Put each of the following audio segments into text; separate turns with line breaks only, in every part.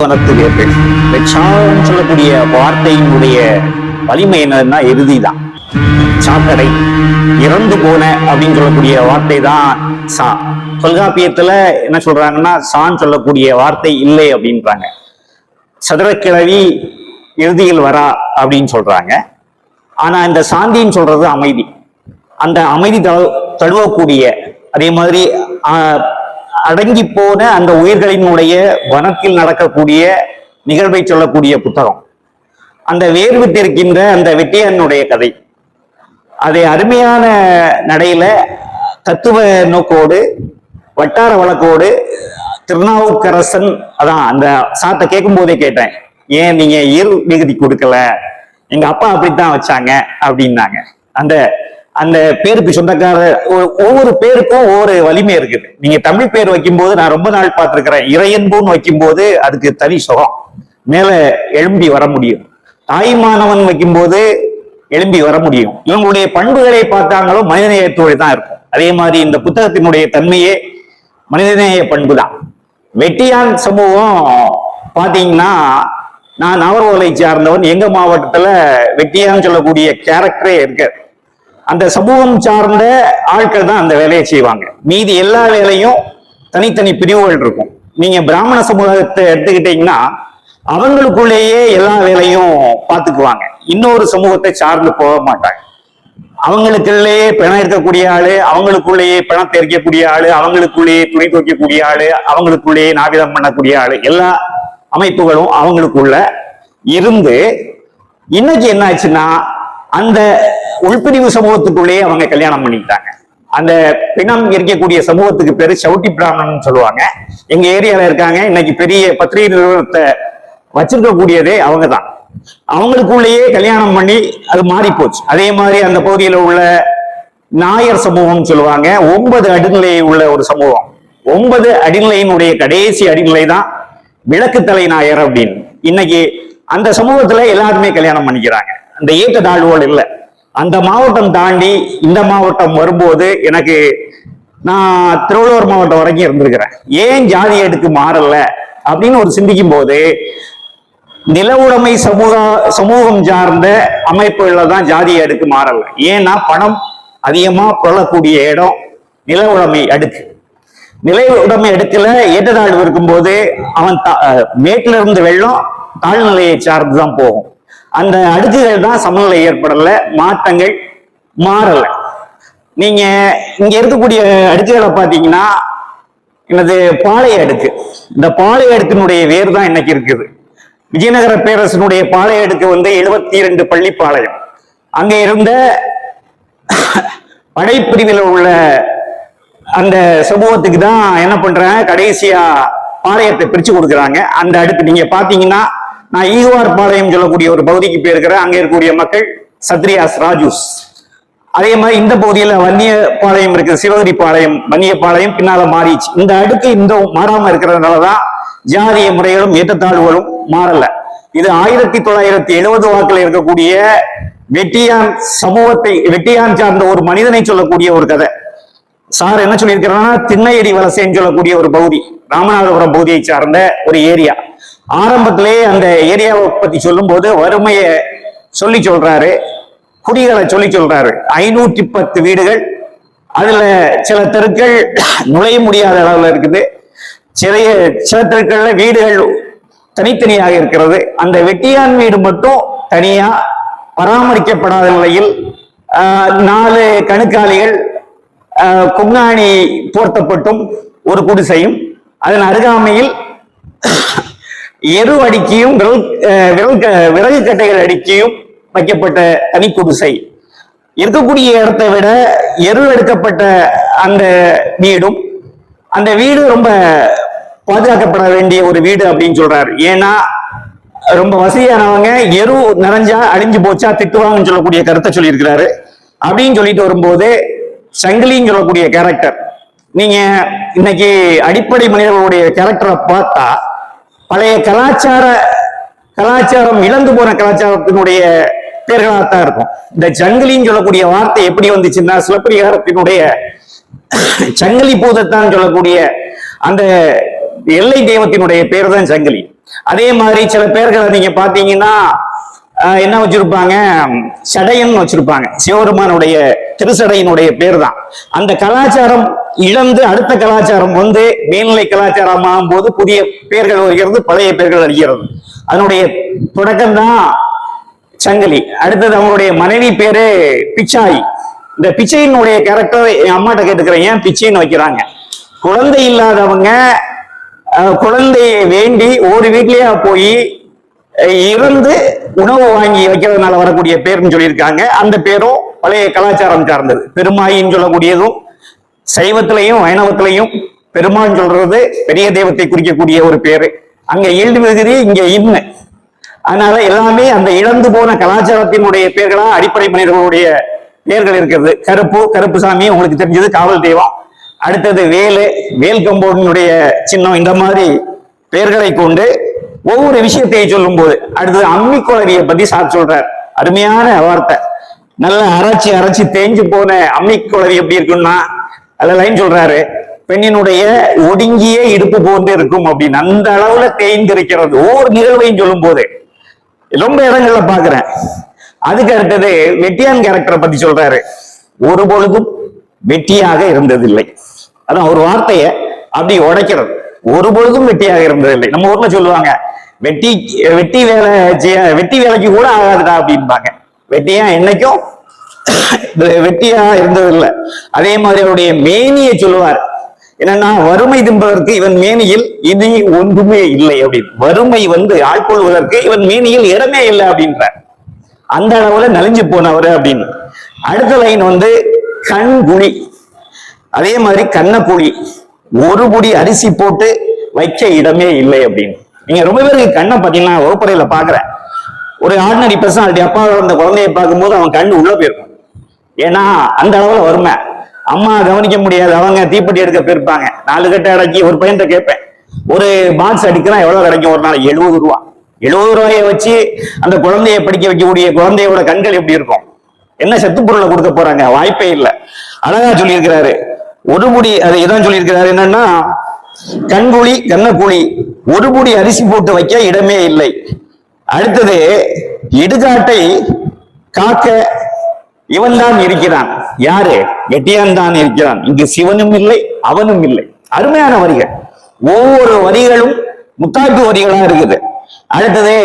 உணர்த்துவீர்கள். சான்னு சொல்லக்கூடிய வார்த்தையினுடைய வலிமை என்னன்னா இறுதிதான். சாக்கடை இறந்து போன அப்படின்னு சொல்லக்கூடிய வார்த்தை தான் சா. தொல்காப்பியத்துல என்ன சொல்றாங்கன்னா சான்னு சொல்லக்கூடிய வார்த்தை இல்லை அப்படின்றாங்க. சதுரக்கிழவி இறுதியில் வரா அப்படின்னு சொல்றாங்க. ஆனா இந்த சாந்தின்னு சொல்றது அமைதி. அந்த அமைதி தழுவக்கூடிய அதே மாதிரி அடங்கி போன அந்த உயிர்களினுடைய வனத்தில் நடக்கக்கூடிய நிகழ்வை சொல்லக்கூடிய புத்தகம். அந்த வேர்விட்டிருக்கின்ற அந்த வெட்டியானுடைய கதை அதை அருமையான நடையில தத்துவ நோக்கோடு வட்டார வழக்கோடு திருநாவுக்கரசன் அதான் அந்த சாட்டை கேட்கும் போதே கேட்டேன், ஏன் நீங்க இயல் நிகுதி கொடுக்கல, எங்க அப்பா அப்படித்தான் வச்சாங்க அப்படின்னாங்க. அந்த அந்த பேருக்கு சொந்தக்காரர் ஒவ்வொரு பேருக்கும் ஒவ்வொரு வலிமை இருக்குது. நீங்க தமிழ் பேர் வைக்கும்போது நான் ரொம்ப நாள் பார்த்திருக்கிறேன், இறையன்புன்னு வைக்கும்போது அதுக்கு தனி சுகம், மேல எழும்பி வர முடியும். தாய்மானவன் வைக்கும்போது எழும்பி வர முடியும். இவங்களுடைய பண்புகளை பார்த்தாங்களும் மனிதநேயத்தோடு தான் இருக்கும். அதே மாதிரி இந்த புத்தகத்தினுடைய தன்மையே மனிதநேய பண்பு தான். வெட்டியான் சமூகம் பாத்தீங்கன்னா, நான் நவர்வோலை சார்ந்தவன். எங்க மாவட்டத்துல வெட்டியான்னு சொல்லக்கூடிய கேரக்டரே இருக்கு. அந்த சமூகம் சார்ந்த ஆட்கள் தான் அந்த வேலையை செய்வாங்க. மீதி எல்லா வேலையும் தனித்தனி பிரிவுகள் இருக்கும். நீங்க பிராமண சமூகத்தை எடுத்துக்கிட்டீங்கன்னா அவங்களுக்குள்ளேயே எல்லா வேலையும் பார்த்துக்குவாங்க. இன்னொரு சமூகத்தை சார்ந்து போக மாட்டாங்க. அவங்களுக்குள்ளேயே பிணம் இருக்கக்கூடிய ஆளு, அவங்களுக்குள்ளேயே பிணம் தெரிக்கக்கூடிய ஆளு, அவங்களுக்குள்ளேயே துணி துவைக்கக்கூடிய ஆளு, அவங்களுக்குள்ளேயே நாவிதம் பண்ணக்கூடிய ஆளு, எல்லா அமைப்புகளும் அவங்களுக்குள்ள இருந்து இன்னைக்கு என்ன ஆச்சுன்னா அந்த உள்பிரிவு சமூகத்துக்குள்ளேயே அவங்க கல்யாணம் பண்ணிக்கிட்டாங்க. அந்த பிணம் இருக்கக்கூடிய சமூகத்துக்கு பேரு சவுட்டி பிராமணன் சொல்லுவாங்க. எங்க ஏரியால இருக்காங்க. இன்னைக்கு பெரிய பத்திரிகை நிறுவனத்தை வச்சிருக்கக்கூடியதே அவங்க தான். அவங்களுக்குள்ளேயே கல்யாணம் பண்ணி அது மாறி போச்சு. அதே மாதிரி அந்த பகுதியில உள்ள நாயர் சமூகம் சொல்லுவாங்க. 9 அடிநிலை உள்ள ஒரு சமூகம். 9 அடிநிலையினுடைய கடைசி அடிநிலை தான் விளக்கு தலை நாயர் அப்படின்னு. இன்னைக்கு அந்த சமூகத்துல எல்லாருமே கல்யாணம் பண்ணிக்கிறாங்க. அந்த ஏற்ற தாழ்வுகள் இல்லை. அந்த மாவட்டம் தாண்டி இந்த மாவட்டம் வரும்போது எனக்கு, நான் திருவள்ளூர் மாவட்டம் வரைக்கும் இருந்திருக்கிறேன், ஏன் ஜாதி எடுத்து மாறல அப்படின்னு ஒரு சிந்திக்கும் போது நில உடைமை சமூகம் சார்ந்த அமைப்புகள்ல தான் ஜாதி அடுக்கு மாறல. ஏன்னா பணம் அதிகமா கொள்ளக்கூடிய இடம் நில உடைமை அடுக்கு. நில உடைமை அடுக்குல ஏற்றத்தாழ்வு இருக்கும்போது அவன் மேட்டில இருந்து வெள்ளம் தாழ்நிலையை சார்ந்துதான் போகும். அந்த அடுக்குகள் தான் சமநிலை ஏற்படல, மாற்றங்கள் மாறல. நீங்க இங்க இருக்கக்கூடிய அடுக்குகளை பாத்தீங்கன்னா எனது பாளைய அடுக்கு. இந்த பாளைய அடுக்கினுடைய வேர் தான் இன்னைக்கு இருக்குது. விஜயநகர பேரரசனுடைய பாளைய அடுக்கு 72 பள்ளிப்பாளையம். அங்க இருந்த படைப்பிரிவில் உள்ள அந்த சமூகத்துக்கு தான் என்ன பண்றாங்க, கடைசியா பாளையத்தை பிரிச்சு கொடுக்குறாங்க. அந்த அடுக்கு நீங்க பாத்தீங்கன்னா, நான் ஈகுவார் பாளையம் சொல்லக்கூடிய ஒரு பகுதிக்கு போயிருக்கிறேன். அங்க இருக்கக்கூடிய மக்கள் சத்ரியாஸ் ராஜூஸ். அதே மாதிரி இந்த பகுதியில வன்னிய பாளையம் இருக்கு, சிவகிரி பாளையம், வன்னிய பாளையம் பின்னால மாறிச்சு. இந்த அடுக்கு இந்த மாறாம இருக்கிறதுனாலதான் ஜாதிய முறைகளும் ஏற்றத்தாழ்வுகளும் மாறல. இது 1970 வாக்குல இருக்கக்கூடிய வெட்டியான் சமூகத்தை, வெட்டியான் சார்ந்த ஒரு மனிதனை சொல்லக்கூடிய ஒரு கதை. சார் என்ன சொல்லியிருக்கிறாங்கன்னா, திண்ணையடி வலசைன்னு சொல்லக்கூடிய ஒரு பகுதி, ராமநாதபுரம் பகுதியை சார்ந்த ஒரு ஏரியா. ஆரம்பத்திலே அந்த ஏரியாவை பத்தி சொல்லும் போது வறுமையை சொல்லி சொல்றாரு, குடிகளை சொல்லி சொல்றாரு. 510 வீடுகள், அதுல சில தெருக்கள் நுழைய முடியாத அளவுல இருக்குது. சில தெருக்கள்ல வீடுகள் தனித்தனியாக இருக்கிறது. அந்த வெட்டியான் வீடு மட்டும் தனியா பராமரிக்கப்படாத நிலையில் 4 கணுக்காலிகள் கொங்காணி போர்த்தப்பட்டும் ஒரு குடிசையும், அதன் அருகாமையில் எரு அடுக்கியும் விறகு கட்டைகள் அடுக்கியும் வைக்கப்பட்ட தனி குடிசை. இருக்கக்கூடிய இடத்தை விட எரு எடுக்கப்பட்ட அந்த வீடும், அந்த வீடு ரொம்ப பாதுகாக்கப்பட வேண்டிய ஒரு வீடு அப்படின்னு சொல்றாரு. ஏன்னா ரொம்ப வசதியானவங்க எரு நிறைஞ்சா அழிஞ்சு போச்சா திட்டுவாங்கன்னு சொல்லக்கூடிய கருத்தை சொல்லியிருக்கிறாரு. அப்படின்னு சொல்லிட்டு வரும்போது சங்கிலின்னு சொல்லக்கூடிய கேரக்டர், நீங்க இன்னைக்கு அடிப்படை மனிதர்களுடைய கேரக்டரை பார்த்தா பழைய கலாச்சாரம் இழந்து போன கலாச்சாரத்தினுடைய பேர்களாகத்தான் இருக்கும். இந்த சங்கிலின்னு சொல்லக்கூடிய வார்த்தை எப்படி வந்துச்சுன்னா, சிலப்பதிகாரத்தினுடைய சங்கிலி பூதத்தான் சொல்லக்கூடிய அந்த எல்லை தெய்வத்தினுடைய பேர் தான் சங்கிலி. அதே மாதிரி சில பேர்களை நீங்க பாத்தீங்கன்னா என்ன வச்சிருப்பாங்க, சடையன் வச்சிருப்பாங்க. சிவபெருமானுடைய திருசடையினுடைய பேர் தான். அந்த கலாச்சாரம் இழந்து அடுத்த கலாச்சாரம் வந்து மேல்நிலை கலாச்சாரம் ஆகும் போது புதிய பேர்கள் வருகிறது, பழைய பேர்கள் அழிகிறது. அதனுடைய தொடக்கம் தான் சங்கிலி. அடுத்தது அவங்களுடைய மனைவி பேரு பிச்சாய். இந்த பிச்சையினுடைய கேரக்டர் என் அம்மாட்ட கேட்டுக்கிறேன், ஏன் பிச்சைன்னு வைக்கிறாங்க? குழந்தை இல்லாதவங்க குழந்தையை வேண்டி ஒரு வீட்லயா போய் இருந்து உணவு வாங்கி வைக்கிறதுனால வரக்கூடிய பேர்னு சொல்லியிருக்காங்க. அந்த பேரும் பழைய கலாச்சாரம் சார்ந்தது. பெருமாயின்னு சொல்லக்கூடியதும் சைவத்திலையும் வைணவத்திலையும் பெருமான் சொல்றது பெரிய தெய்வத்தை குறிக்கக்கூடிய ஒரு பேரு. அங்க ஈல்டு விகுதி, இங்க இன்னு. அதனால எல்லாமே அந்த இழந்து போன கலாச்சாரத்தினுடைய பேர்களா அடிப்படை மனிதர்களுடைய பேர்கள் இருக்கிறது. கருப்புசாமி உங்களுக்கு தெரிஞ்சது காவல் தெய்வம். அடுத்தது வேல் கம்போனுடைய சின்னம். இந்த மாதிரி பெயர்களை கொண்டு ஒவ்வொரு விஷயத்தை சொல்லும் போது அடுத்தது அம்மி குளவியை பத்தி சார் சொல்றார். அருமையான வார்த்தை. நல்ல அரைச்சி தேஞ்சு போன அம்மி குளவி எப்படி இருக்குன்னா அதுல லைன் சொல்றாரு, பெண்ணினுடைய ஒடுங்கிய இடுப்பு போன்று இருக்கும் அப்படின்னு. அந்த அளவுல தேய்ந்திருக்கிறது ஒவ்வொரு நிகழ்வையும் சொல்லும் போது ரொம்ப இடங்கள்ல பாக்குறேன். அதுக்கு அடுத்தது வெட்டியான் கேரக்டரை பத்தி சொல்றாரு. ஒரு பொழுதும் வெட்டியாக இருந்ததில்லை. அதான் ஒரு வார்த்தைய அப்படி உடைக்கிறது. ஒரு பொழுதும் வெட்டியாக இருந்ததில்லை. நம்ம ஊர்ல சொல்லுவாங்க, வெட்டி வேலைக்கு கூட ஆகாதுடா அப்படின்பாங்க. வெட்டியா என்னைக்கும் வெட்டியா இருந்ததில்லை. அதே மாதிரி அவருடைய மேனியை சொல்லுவார். என்னன்னா, வறுமை தின்பதற்கு இவன் மேனியில் இனி ஒன்றுமே இல்லை அப்படின்னு. வறுமை வந்து ஆட்கொள்வதற்கு இவன் மேனியில் இடமே இல்லை அப்படின்றார். அந்த அளவுல நலிஞ்சு போனவர் அப்படின்னு. அடுத்த லைன் வந்து கண்குழி. அதே மாதிரி கண்ணக்குழி. ஒரு புடி அரிசி போட்டு வைக்க இடமே இல்லை அப்படின்னு. நீங்க ரொம்ப பேருக்கு கண்ணை பார்த்தீங்கன்னா வகுப்பறையில பாக்குறேன். ஒரு ஆர்டினரி பர்சனாலிட்டி அப்பா அந்த குழந்தைய பார்க்கும்போது அவன் கண்ணு உள்ள போயிருக்கும். ஏன்னா அந்த அளவுல வறுமை. அம்மா கவனிக்க முடியாது, அவங்க தீப்பெட்டி எடுக்க போயிருப்பாங்க. 4 கட்டை அடக்கி ஒரு பையன்கிட்ட கேட்பேன், ஒரு பாக்ஸ் அடிக்கலாம் எவ்வளவு கிடைக்கும் ஒரு நாள்? 70 ரூபா. 70 ரூபாயை வச்சு அந்த குழந்தைய படிக்க வைக்கக்கூடிய குழந்தையோட கண்கள் எப்படி இருக்கும்? என்ன சத்து பொருளை கொடுக்க போறாங்க? வாய்ப்பே இல்லை. அழகா சொல்லியிருக்கிறாரு. ஒரு முடி அதை இதான் சொல்லியிருக்கிறாரு. என்னன்னா, கண்குழி கண்ணக்குழி, ஒரு முடி அரிசி போட்டு வைக்க இடமே இல்லை. அடுத்தது இடுகாட்டை காக்க இவன் தான் இருக்கிறான். யாரு? வெட்டியான் தான் இருக்கிறான். இங்கு சிவனும் இல்லை அவனும் இல்லை. அருமையான வரிகள். ஒவ்வொரு வரிகளும் முத்தாய்ப்பு வரிகளா இருக்குது. அடுத்தது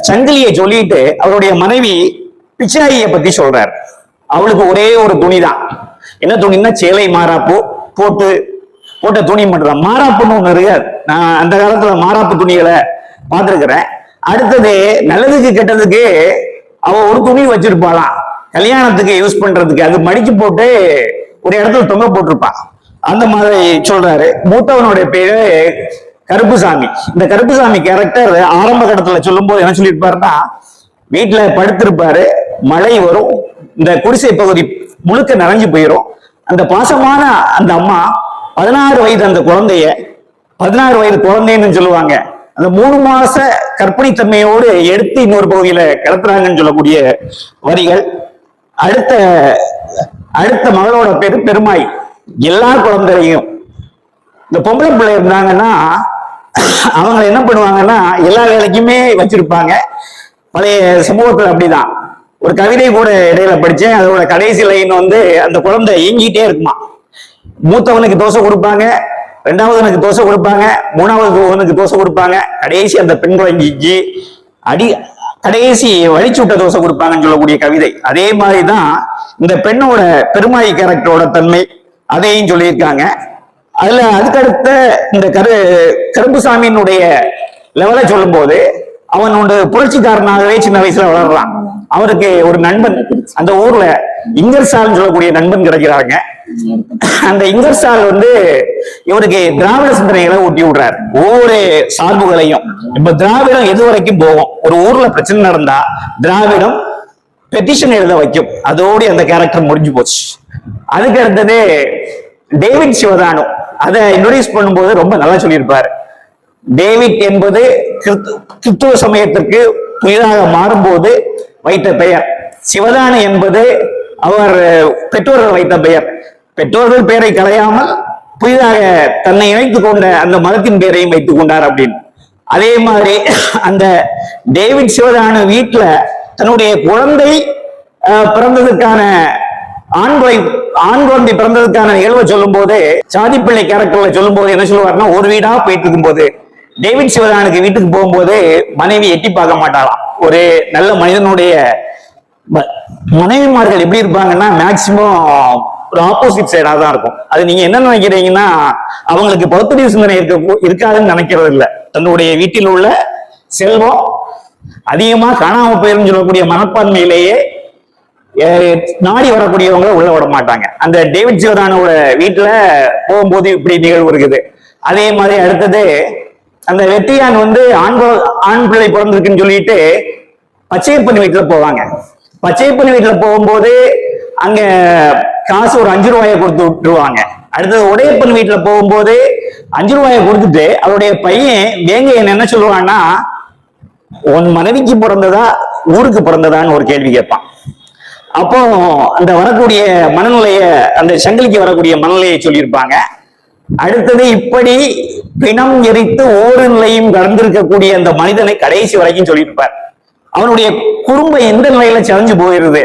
சங்கிலியை சொல்லிட்டு அவருடைய மனைவி பிச்சாயியை பத்தி சொல்றார். அவளுக்கு ஒரே ஒரு துணிதான். என்ன துணின்னா, சேலை மாறாப்பு போட்ட துணி மட்டும்தான். மாறாப்புன்னு ஒண்ணு இருக்காது. நான் அந்த காலத்துல மாறாப்பு துணிகளை பார்த்திருக்கிறேன். அடுத்தது நல்லதுக்கு கெட்டதுக்கு அவ ஒரு துணி வச்சிருப்பாளாம், கல்யாணத்துக்கு யூஸ் பண்றதுக்கு. அது மடிச்சு போட்டு ஒரு இடத்துல தொங்க போட்டிருப்பா. அந்த மாதிரி சொல்றாரு. மூத்தவனுடைய பேரு கருப்புசாமி. இந்த கருப்புசாமி கேரக்டர் ஆரம்ப கட்டத்துல சொல்லும் போது என்ன சொல்லியிருப்பாருன்னா, வீட்டுல படுத்திருப்பாரு, மழை வரும், இந்த குடிசை பகுதி முழுக்க நிறைஞ்சு போயிடும். அந்த பாசமான அந்த அம்மா 16 வயது அந்த குழந்தைய 16 வயது குழந்தைன்னு சொல்லுவாங்க. அந்த 3 மாச கற்பனை தன்மையோடு எடுத்து இன்னொரு பகுதியில கிளத்துறாங்கன்னு சொல்லக்கூடிய வரிகள். அடுத்த மகளோட பேரு பெருமாய். எல்லா குழந்தையும் இந்த பொம்பளை பிள்ளை இருந்தாங்கன்னா அவங்க என்ன பண்ணுவாங்கன்னா, எல்லா வேலைக்குமே வச்சிருப்பாங்க. பழைய சமூகத்துல அப்படிதான். ஒரு கவிதை கூட இடையில படிச்சேன். அதோட கடைசி லைன் வந்து, அந்த குழந்தை ஏங்கிட்டே இருக்குமா. மூத்தவனுக்கு தோசை கொடுப்பாங்க, 2வதுனுக்கு தோசை கொடுப்பாங்க, 3வதுக்கு தோசை கொடுப்பாங்க, கடைசி அந்த பெண் குழந்தைக்கு கடைசி வலிச்சு விட்ட தோசை கொடுப்பாங்கன்னு சொல்லக்கூடிய கவிதை. அதே மாதிரிதான் இந்த பெண்ணோட பெருமாய் கேரக்டரோட தன்மை, அதையும் சொல்லியிருக்காங்க. அதுல அதுக்கடுத்த இந்த கருப்புசாமியினுடைய லெவலை சொல்லும் போது, அவனோட புரட்சிக்காரனாகவே சின்ன வயசுல வளர்றான். அவருக்கு ஒரு நண்பன் அந்த ஊர்ல இங்கர்சால் சொல்லக்கூடிய நண்பன் கிடைக்கிறாங்க. அந்த இங்கர்சால் வந்து இவருக்கு திராவிட சிந்தனைகளை ஊட்டி விடுறாரு. ஒவ்வொரு சார்புகளையும். இப்ப திராவிடம் எது வரைக்கும் போகும்? ஒரு ஊர்ல பிரச்சனை நடந்தா திராவிடம் பெட்டிஷன் எழுத வைக்கும். அதோடு அந்த கேரக்டர் முடிஞ்சு போச்சு. அதுக்கு அடுத்தது டேவிட் சிவதானு. அதை இன்ட்ரோடியூஸ் பண்ணும்போது ரொம்ப நல்லா சொல்லியிருப்பாரு. டேவிட் என்பது கிறிஸ்துவ சமயத்திற்கு புதிதாக மாறும்போது வைத்த பெயர். சிவதானு என்பது அவர் பெற்றோர்கள் வைத்த பெயர். பெற்றோர்கள் பெயரை களையாமல் புதிதாக தன்னை இணைத்துக் கொண்ட அந்த மதத்தின் பெயரையும் வைத்துக் கொண்டார் அப்படின்னு. அதே மாதிரி அந்த டேவிட் சிவதானு வீட்டுல தன்னுடைய குழந்தை பிறந்ததுக்கான ஆண் குழந்தை பிறந்ததுக்கான நிகழ்வை சொல்லும் போது, சாதிப்பிள்ளை கேரக்டர்ல சொல்லும் போது என்ன சொல்லுவாருன்னா, ஒரு வீடா போயிட்டு இருக்கும் போது டேவிட் சிவதானுக்கு வீட்டுக்கு போகும்போது மனைவி எட்டி பார்க்க மாட்டாளாம். ஒரு நல்ல மனிதனுடைய மனைவிமார்கள் எப்படி இருப்பாங்கன்னா மேக்சிமம் ஒரு ஆப்போசிட் சைடா தான் இருக்கும். அது நீங்க என்ன நினைக்கிறீங்கன்னா, அவங்களுக்கு பௌத்தடிய சிந்தனை இருக்காதுன்னு நினைக்கிறது இல்லை. தன்னுடைய வீட்டில் உள்ள செல்வம் அதிகமா காணாம போயிரும் சொல்லக்கூடிய மனப்பான்மையிலேயே நாடி வரக்கூடியவங்களை உள்ள விட மாட்டாங்க. அந்த டேவிட் சிவதானோட வீட்டுல போகும்போது இப்படி நிகழ்வு இருக்குது. அதே மாதிரி அடுத்தது அந்த வெற்றியான் வந்து ஆண் பிள்ளை பிறந்திருக்குன்னு சொல்லிட்டு பச்சையப்பன் வீட்டுல போவாங்க. பச்சையப்பன் வீட்டுல போகும்போது அங்க காசு ஒரு 5 ரூபாயை கொடுத்து விட்டுருவாங்க. அடுத்தது உடையப்பன் வீட்டுல போகும்போது 5 ரூபாயை கொடுத்துட்டு அவருடைய பையன் வேங்கையன் என்ன சொல்லுவான்னா, உன் மனைவிக்கு பிறந்ததா ஊருக்கு பிறந்ததான்னு ஒரு கேள்வி கேட்பான். அப்போ அந்த வரக்கூடிய மனநிலைய, அந்த சங்கிலிக்கு வரக்கூடிய மனநிலையை சொல்லியிருப்பாங்க. அடுத்தது இப்படி பிணம் எரித்து ஓரு நிலையும் கடந்திருக்கக்கூடிய அந்த மனிதனை கடைசி வரைக்கும் சொல்லியிருப்பார். அவனுடைய குடும்பம் எந்த நிலையில செஞ்சு போயிருது.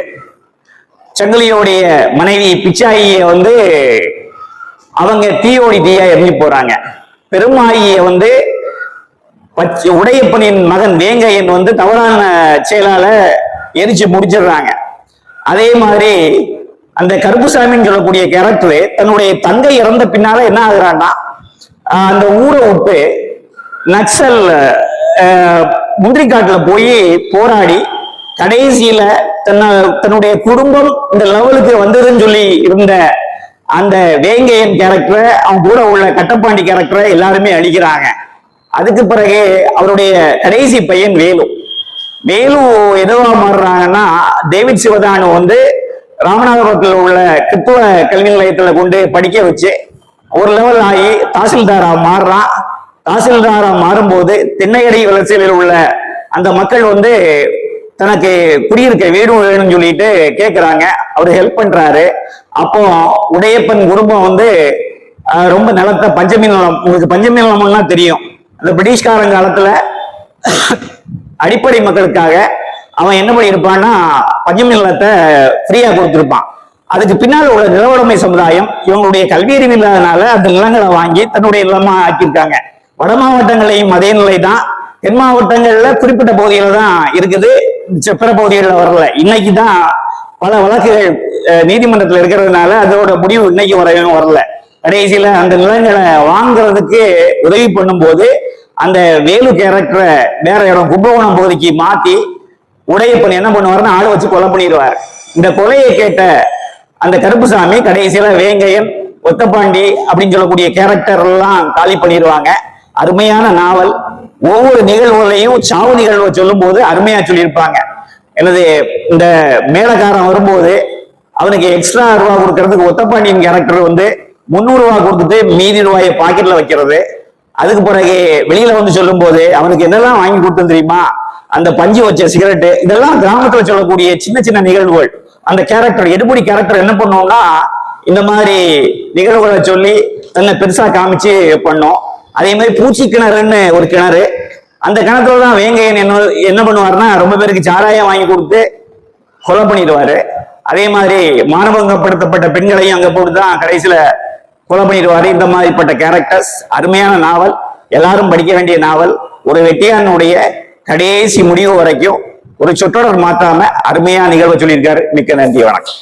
சங்கிலியோடைய மனைவி பிச்சாயிய வந்து அவங்க தீயோடி தீயா எரிஞ்சு போறாங்க. பெருமாயிய வந்து உடையப்பனின் மகன் வேங்கையன் வந்து தவறான செயலால எரிச்சு முடிச்சிடுறாங்க. அதே மாதிரி அந்த கருப்புசாமின்னு சொல்லக்கூடிய கேரக்டர் தன்னுடைய தங்கை இறந்த பின்னால என்ன ஆகுறான்னா, அந்த ஊரை விட்டு நக்சல் முந்திரிக்காட்டுல போய் போராடி கடைசியில தன்னுடைய குடும்பம் இந்த லெவலுக்கு வந்ததுன்னு சொல்லி இருந்த அந்த வேங்கையன் கேரக்டரை, அவன் கூட உள்ள கட்டப்பாண்டி கேரக்டரை எல்லாருமே அழிக்கிறாங்க. அதுக்கு பிறகு அவருடைய கடைசி பையன் வேலு எதுவா மாறுறாங்கன்னா, டேவிட் சிவதானு வந்து ராமநாதபுரத்தில் உள்ள கிறித்துவ கல்வி நிலையத்துல கொண்டு படிக்க வச்சு ஒரு லெவல் ஆகி தாசில்தாரா மாறுறான். தாசில்தாரா மாறும்போது தென்னையடி வளர்ச்சியில் உள்ள அந்த மக்கள் வந்து தனக்கு குடியிருக்க வீடு வேணும்னு சொல்லிட்டு கேட்கிறாங்க. அவரு ஹெல்ப் பண்றாரு. அப்போ உடையப்பன் குடும்பம் வந்து ரொம்ப நிலத்தை பஞ்சமி நிலம், உங்களுக்கு பஞ்சமி நிலம்னா தெரியும், அந்த பிரிட்டிஷ்காரன் காலத்துல அடிப்படை மக்களுக்காக அவன் என்ன பண்ணியிருப்பான்னா பஞ்சமி நிலத்தை ஃப்ரீயா கொடுத்திருப்பான். அதுக்கு பின்னால் உள்ள நிலவுடைமை சமுதாயம் இவங்களுடைய கல்வி அறிவு இல்லாதனால அந்த நிலங்களை வாங்கி தன்னுடைய நிலமா ஆக்கியிருக்காங்க. வட மாவட்டங்களையும் அதே நிலை தான். தென் மாவட்டங்கள்ல குறிப்பிட்ட பகுதிகள் தான் இருக்குது, பிற பகுதிகளில் வரல. இன்னைக்கு தான் பல வழக்குகள் நீதிமன்றத்தில் இருக்கிறதுனால அதோட முடிவு இன்னைக்கு வரல. கடைசியில அந்த நிலங்களை வாங்குறதுக்கு உதவி பண்ணும்போது அந்த வேலு கேரக்டரை வேற இடம் கும்பகோணம் பகுதிக்கு மாத்தி உடையப்பன் என்ன பண்ணுவாருன்னா ஆளை வச்சு கொலை பண்ணிடுவார். இந்த கொலையை கேட்ட அந்த கருப்புசாமி கடைசியில வேங்கையன், ஒத்தப்பாண்டி அப்படின்னு சொல்லக்கூடிய கேரக்டர் எல்லாம் காலி பண்ணிடுவாங்க. அருமையான நாவல். ஒவ்வொரு நிகழ்வுகளையும் சாவு நிகழ்வை சொல்லும் போது அருமையா சொல்லியிருப்பாங்க. எனது இந்த மேலக்காரன் வரும்போது அவனுக்கு எக்ஸ்ட்ரா ரூபா கொடுக்கறதுக்கு ஒத்தப்பாண்டியின் கேரக்டர் வந்து 300 ரூபா கொடுத்துட்டு மீதி ரூபாயை பாக்கெட்ல வைக்கிறது. அதுக்கு பிறகு வெளியில வந்து சொல்லும் போது அவனுக்கு என்னெல்லாம் வாங்கி கொடுத்தோம் தெரியுமா, அந்த பஞ்சு வச்ச சிகரெட்டு, இதெல்லாம் கிராமத்துல சொல்லக்கூடிய சின்ன சின்ன நிகழ்வுகள். அந்த கேரக்டர் எடுபடி கேரக்டர் என்ன பண்ணுவோம்னா இந்த மாதிரி நிகழ்வுகளை சொல்லி தன்னை பெருசா காமிச்சு பண்ணோம். அதே மாதிரி பூச்சி கிணறுன்னு ஒரு கிணறு, அந்த கிணத்துல தான் வேங்கையன் என்ன பண்ணுவாருன்னா ரொம்ப பேருக்கு சாராயம் வாங்கி கொடுத்து கொலை பண்ணிடுவாரு. அதே மாதிரி மானபங்கப்படுத்தப்பட்ட பெண்களையும் அங்க போட்டு தான் கடைசியில கொலை பண்ணிடுவாரு. இந்த மாதிரிப்பட்ட கேரக்டர்ஸ். அருமையான நாவல், எல்லாரும் படிக்க வேண்டிய நாவல். ஒரு வெட்டியானுடைய கடைசி முடிவு வரைக்கும் ஒரு சொற்றொடர் மாத்தாம அருமையான நிகழ்வை சொல்லியிருக்காரு. மிக்க நன்றி, வணக்கம்.